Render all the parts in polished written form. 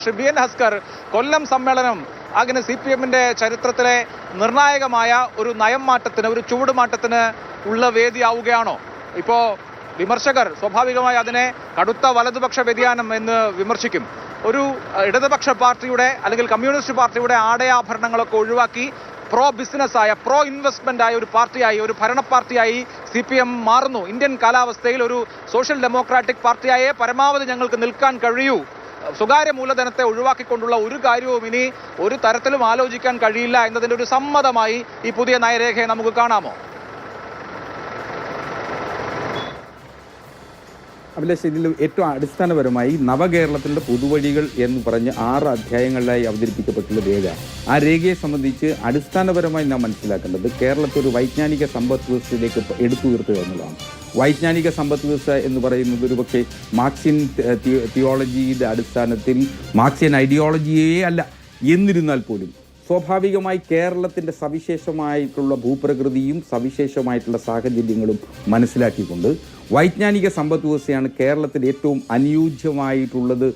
ഷിബിയൻ ഹസ്കർ കൊല്ലം സമ്മേളനം അങ്ങനെ CPM-ന്റെ ചരിത്രത്തിലെ നിർണായകമായ ഒരു നയം മാറ്റത്തിന്, ഒരു ചുവടുമാറ്റത്തിന് ഉള്ള വേദിയാവുകയാണോ? ഇപ്പോൾ വിമർശകർ സ്വാഭാവികമായി അതിനെ കടുത്ത വലതുപക്ഷ വ്യതിയാനം എന്ന് വിമർശിക്കും. ഒരു ഇടതുപക്ഷ പാർട്ടിയുടെ അല്ലെങ്കിൽ കമ്മ്യൂണിസ്റ്റ് പാർട്ടിയുടെ ആടയാഭരണങ്ങളൊക്കെ ഒഴിവാക്കി പ്രോ ബിസിനസ്സായ, പ്രോ ഇൻവെസ്റ്റ്മെന്റ് ആയ ഒരു പാർട്ടിയായി, ഒരു ഭരണ പാർട്ടിയായി CPM മാറുന്നു. ഇന്ത്യൻ കാലാവസ്ഥയിൽ ഒരു സോഷ്യൽ ഡെമോക്രാറ്റിക് പാർട്ടിയായേ പരമാവധി ഞങ്ങൾക്ക് നിൽക്കാൻ കഴിയൂ. സ്വകാര്യ മൂലധനത്തെ ഒഴിവാക്കിക്കൊണ്ടുള്ള ഒരു കാര്യവും ഇനി ഒരു തരത്തിലും ആലോചിക്കാൻ കഴിയില്ല എന്നതിൻ്റെ ഒരു സമ്മതമായി ഈ പുതിയ നയരേഖയെ നമുക്ക് കാണാമോ? അഭിലാഷ്, ഇതിൽ ഏറ്റവും അടിസ്ഥാനപരമായി നവകേരളത്തിൻ്റെ പുതുവഴികൾ എന്ന് പറഞ്ഞ് 6 അധ്യായങ്ങളിലായി അവതരിപ്പിക്കപ്പെട്ടുള്ള രേഖ. ആ രേഖയെ സംബന്ധിച്ച് അടിസ്ഥാനപരമായി നാം മനസ്സിലാക്കേണ്ടത് കേരളത്തെ ഒരു വൈജ്ഞാനിക സമ്പദ് വ്യവസ്ഥയിലേക്ക് എടുത്തുയർത്തുക എന്നുള്ളതാണ്. വൈജ്ഞാനിക സമ്പദ് വ്യവസ്ഥ എന്ന് പറയുന്നത് ഒരു പക്ഷേ മാർക്സിയൻ തിയോളജിയുടെ അടിസ്ഥാനത്തിൽ മാർക്സിയൻ ഐഡിയോളജിയേ അല്ല. എന്നിരുന്നാൽ പോലും സ്വാഭാവികമായി കേരളത്തിൻ്റെ സവിശേഷമായിട്ടുള്ള ഭൂപ്രകൃതിയും സവിശേഷമായിട്ടുള്ള സാഹചര്യങ്ങളും മനസ്സിലാക്കിക്കൊണ്ട് വൈജ്ഞാനിക സമ്പദ് വ്യവസ്ഥയാണ് കേരളത്തിൽ ഏറ്റവും അനുയോജ്യമായിട്ടുള്ളത്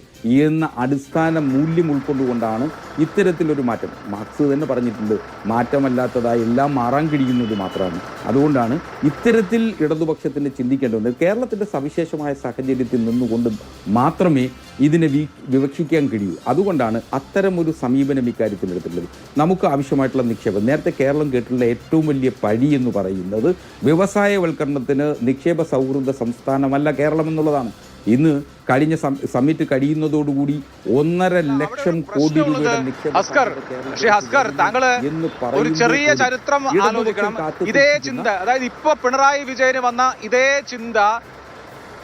എന്ന അടിസ്ഥാന മൂല്യം ഉൾക്കൊണ്ടുകൊണ്ടാണ് ഇത്തരത്തിലൊരു മാറ്റം. മാർക്സ് തന്നെ പറഞ്ഞിട്ടുണ്ട്, മാറ്റമല്ലാത്തതായി എല്ലാം മാറാൻ കഴിയുന്നത് മാത്രമാണ്. അതുകൊണ്ടാണ് ഇത്തരത്തിൽ ഇടതുപക്ഷത്തിന് ചിന്തിക്കേണ്ടത്. കേരളത്തിൻ്റെ സവിശേഷമായ സാഹചര്യത്തിൽ നിന്നുകൊണ്ട് മാത്രമേ ഇതിനെ വിവക്ഷിക്കാൻ കഴിയൂ. അതുകൊണ്ടാണ് അത്തരമൊരു സമീപനം ഇക്കാര്യത്തിൽ എടുത്തിട്ടുള്ളത്. നമുക്ക് ആവശ്യമായിട്ടുള്ള നിക്ഷേപം, നേരത്തെ കേരളം കേട്ടിട്ടുള്ള ഏറ്റവും വലിയ പഴി എന്ന് പറയുന്നത് വ്യവസായവൽക്കരണത്തിന് നിക്ഷേപ സൗഹൃദ സംസ്ഥാനമല്ല കേരളം എന്നുള്ളതാണ്. ഇന്ന് കഴിഞ്ഞ സമ്മിറ്റ് കഴിയുന്നതോടുകൂടി 1.5 ലക്ഷം കോടി രൂപയുടെ നിക്ഷേപം. താങ്കള് ഒരു ചെറിയ ചരിത്രം ആലോചിക്കണം. ഇതേ ചിന്ത, അതായത് ഇപ്പൊ പിണറായി വിജയന് വന്ന ഇതേ ചിന്ത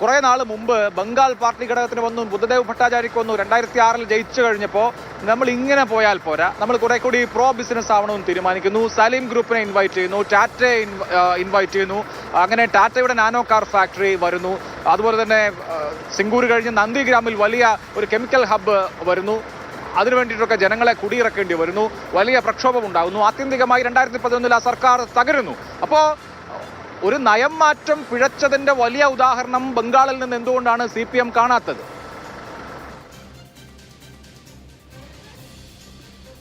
കുറെ നാൾ മുമ്പ് ബംഗാൾ പാർട്ടി ഘടകത്തിന് വന്നു, ബുദ്ധദേവ് ഭട്ടാചാര്യക്ക് വന്നു. 2006 ജയിച്ചു കഴിഞ്ഞപ്പോൾ നമ്മൾ ഇങ്ങനെ പോയാൽ പോരാ, നമ്മൾ കുറെ കൂടി പ്രോ ബിസിനസ് ആവണമെന്ന് തീരുമാനിക്കുന്നു. സലീം ഗ്രൂപ്പിനെ ഇൻവൈറ്റ് ചെയ്യുന്നു, ടാറ്റയെ ഇൻവൈറ്റ് ചെയ്യുന്നു. അങ്ങനെ ടാറ്റയുടെ നാനോ കാർ ഫാക്ടറി വരുന്നു. അതുപോലെ തന്നെ സിംഗൂർ കഴിഞ്ഞ് നന്ദിഗ്രാമിൽ വലിയ ഒരു കെമിക്കൽ ഹബ്ബ് വരുന്നു. അതിനു വേണ്ടിയിട്ടൊക്കെ ജനങ്ങളെ കുടിയിറക്കേണ്ടി വരുന്നു. വലിയ പ്രക്ഷോഭം ഉണ്ടാകുന്നു. ആത്യന്തികമായി 2011 ആ സർക്കാർ തകരുന്നു. അപ്പോൾ ഒരു നയം മാറ്റം പിഴച്ചതിന്റെ വലിയ ഉദാഹരണം ബംഗാളിൽ നിന്ന് എന്തുകൊണ്ടാണ് CPM കാണാത്തത്?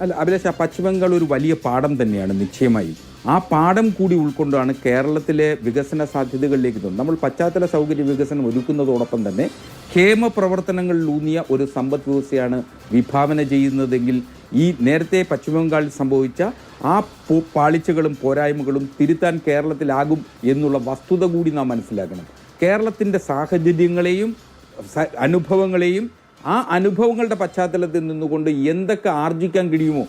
അല്ല അഭിലാഷ്, പശ്ചിമബംഗാൾ ഒരു വലിയ പാഠം തന്നെയാണ് നിശ്ചയമായും. ആ പാഠം കൂടി ഉൾക്കൊണ്ടാണ് കേരളത്തിലെ വികസന സാധ്യതകളിലേക്ക് തോന്നുന്നത്. നമ്മൾ പശ്ചാത്തല സൗകര്യ വികസനം ഒരുക്കുന്നതോടൊപ്പം തന്നെ ക്ഷേമ പ്രവർത്തനങ്ങളിലൂന്നിയ ഒരു സമ്പദ് വ്യവസ്ഥയാണ് വിഭാവന ചെയ്യുന്നതെങ്കിൽ ഈ നേരത്തെ പശ്ചിമബംഗാളിൽ സംഭവിച്ച ആ പാളിച്ചകളും പോരായ്മകളും തിരുത്താൻ കേരളത്തിലാകും എന്നുള്ള വസ്തുത കൂടി നാം മനസ്സിലാക്കണം. കേരളത്തിൻ്റെ സാഹചര്യങ്ങളെയും അനുഭവങ്ങളെയും ആ അനുഭവങ്ങളുടെ പശ്ചാത്തലത്തിൽ നിന്നുകൊണ്ട് എന്തൊക്കെ ആർജിക്കാൻ കഴിയുമോ,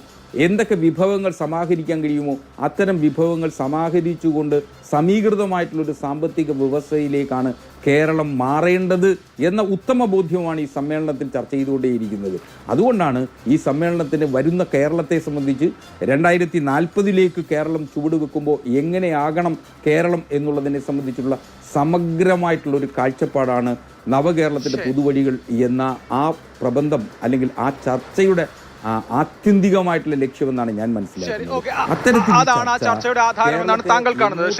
എന്തൊക്കെ വിഭവങ്ങൾ സമാഹരിക്കാൻ കഴിയുമോ അത്തരം വിഭവങ്ങൾ സമാഹരിച്ചുകൊണ്ട് സമീകൃതമായിട്ടുള്ളൊരു സാമ്പത്തിക വ്യവസ്ഥയിലേക്കാണ് കേരളം മാറേണ്ടത് എന്ന ഉത്തമ ബോധ്യമാണ് ഈ സമ്മേളനത്തിൽ ചർച്ച ചെയ്തുകൊണ്ടേയിരിക്കുന്നത്. അതുകൊണ്ടാണ് ഈ സമ്മേളനത്തിന് വരുന്ന കേരളത്തെ സംബന്ധിച്ച് 2040 കേരളം ചുവടുവെക്കുമ്പോൾ എങ്ങനെയാകണം കേരളം എന്നുള്ളതിനെ സംബന്ധിച്ചുള്ള സമഗ്രമായിട്ടുള്ളൊരു കാഴ്ചപ്പാടാണ് നവകേരളത്തിൻ്റെ പുതുവഴികൾ എന്ന ആ പ്രബന്ധം അല്ലെങ്കിൽ ആ ചർച്ചയുടെ ആത്യന്തികമായിട്ടുള്ള ലക്ഷ്യമെന്നാണ് ഞാൻ മനസ്സിലാക്കുന്നത്. അതാണ് ആ ചർച്ചയുടെ ആധാരം എന്നാണ് താങ്കൾ കാണുന്നത്.